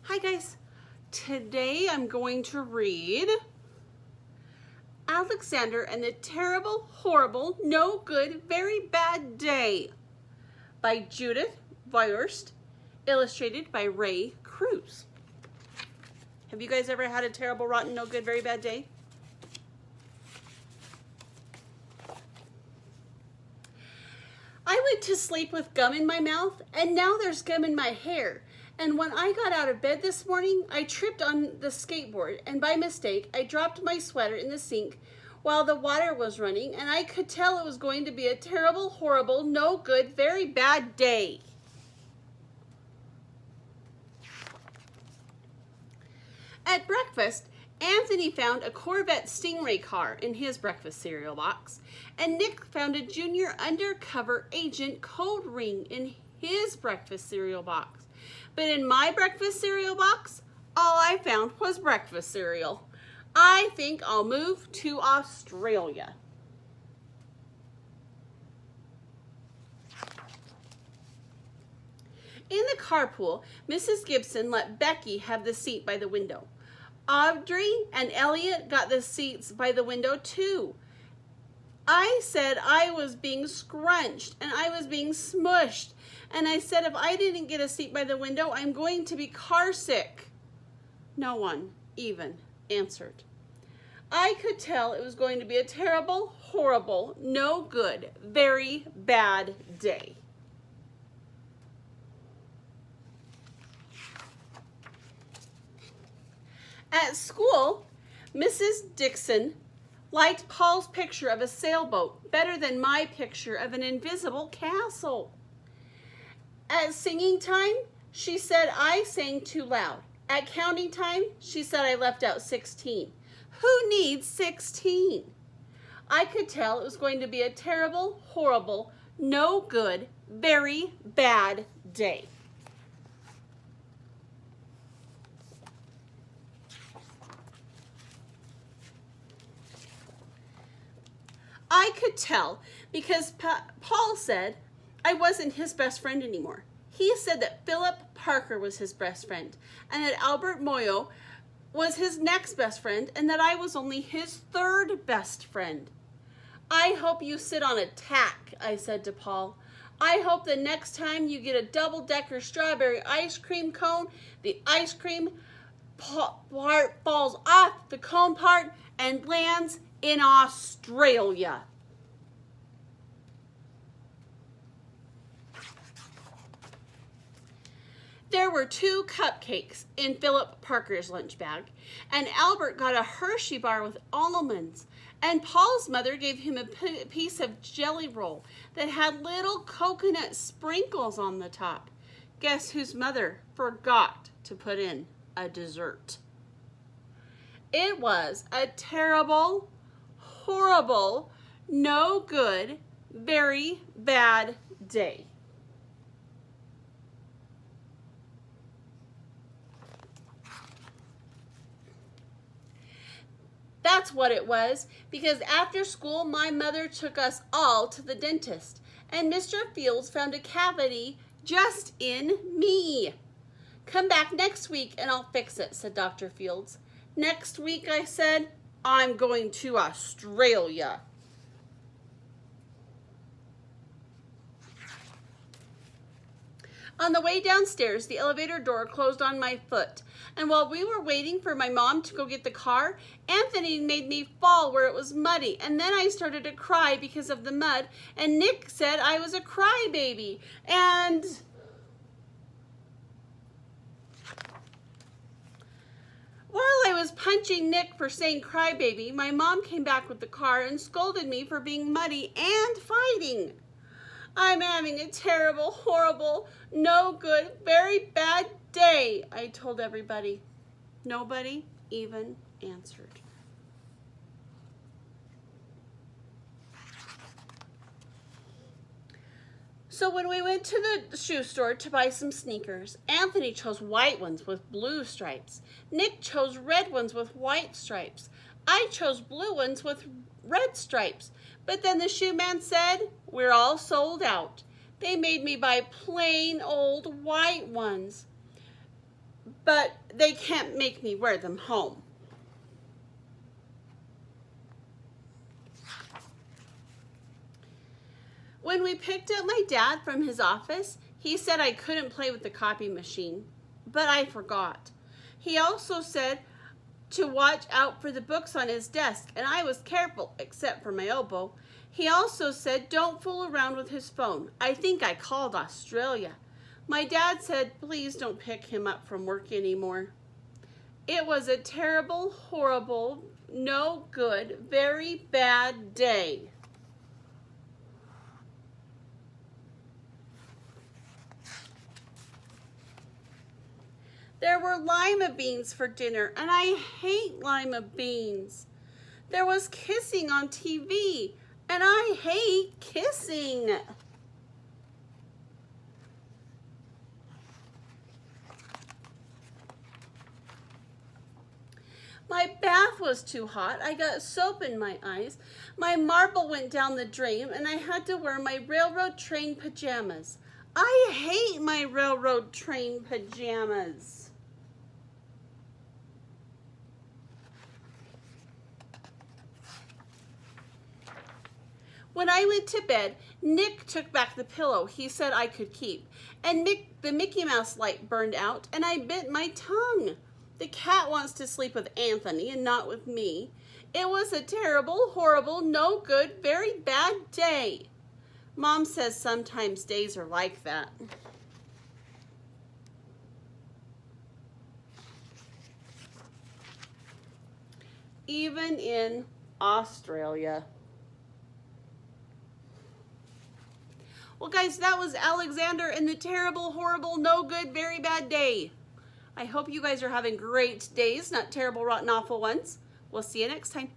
Hi guys, today I'm going to read Alexander and the Terrible, Horrible, No Good, Very Bad Day by Judith Viorst, illustrated by Ray Cruz. Have you guys ever had a terrible, rotten, no good, very bad day? I went to sleep with gum in my mouth, and now there's gum in my hair. And when I got out of bed this morning, I tripped on the skateboard, and by mistake, I dropped my sweater in the sink while the water was running, and I could tell it was going to be a terrible, horrible, no good, very bad day. At breakfast, Anthony found a Corvette Stingray car in his breakfast cereal box, and Nick found a junior undercover agent code ring in his breakfast cereal box. But in my breakfast cereal box, all I found was breakfast cereal. I think I'll move to Australia. In the carpool, Mrs. Gibson let Becky have the seat by the window. Audrey and Elliot got the seats by the window too. I said I was being scrunched and I was being smushed. And I said if I didn't get a seat by the window, I'm going to be car sick. No one even answered. I could tell it was going to be a terrible, horrible, no good, very bad day. At school, Mrs. Dixon liked Paul's picture of a sailboat better than my picture of an invisible castle. At singing time, she said I sang too loud. At counting time, she said I left out 16. Who needs 16? I could tell it was going to be a terrible, horrible, no good, very bad day. I could tell because Paul said I wasn't his best friend anymore. He said that Philip Parker was his best friend and that Albert Moyo was his next best friend and that I was only his third best friend. I hope you sit on a tack, I said to Paul. I hope the next time you get a double-decker strawberry ice cream cone, the ice cream part falls off the cone part and lands in Australia. There were 2 cupcakes in Philip Parker's lunch bag, and Albert got a Hershey bar with almonds, and Paul's mother gave him a piece of jelly roll that had little coconut sprinkles on the top. Guess whose mother forgot to put in a dessert? It was a terrible, horrible, no good, very bad day. That's what it was, because after school, my mother took us all to the dentist, and Mr. Fields found a cavity just in me. Come back next week and I'll fix it, said Dr. Fields. Next week, I said, I'm going to Australia. On the way downstairs, the elevator door closed on my foot, and while we were waiting for my mom to go get the car, Anthony made me fall where it was muddy, and then I started to cry because of the mud, and Nick said I was a crybaby, and while I was punching Nick for saying crybaby, my mom came back with the car and scolded me for being muddy and fighting. I'm having a terrible, horrible, no good, very bad day, I told everybody. Nobody even answered. So when we went to the shoe store to buy some sneakers, Anthony chose white ones with blue stripes. Nick chose red ones with white stripes. I chose blue ones with red stripes. But then the shoe man said, we're all sold out. They made me buy plain old white ones. but they can't make me wear them home. When we picked up my dad from his office, he said I couldn't play with the copy machine, but I forgot. He also said to watch out for the books on his desk, and I was careful, except for my elbow. He also said don't fool around with his phone. I think I called Australia. My dad said please don't pick him up from work anymore. It was a terrible, horrible, no good, very bad day. There were lima beans for dinner, and I hate lima beans. There was kissing on TV, and I hate kissing. My bath was too hot. I got soap in my eyes. My marble went down the drain, and I had to wear my railroad train pajamas. I hate my railroad train pajamas. When I went to bed, Nick took back the pillow he said I could keep, and the Mickey Mouse light burned out, and I bit my tongue. The cat wants to sleep with Anthony and not with me. It was a terrible, horrible, no good, very bad day. Mom says sometimes days are like that. Even in Australia. Well, guys, that was Alexander and the terrible, horrible, no good, very bad day. I hope you guys are having great days, not terrible, rotten, awful ones. We'll see you next time.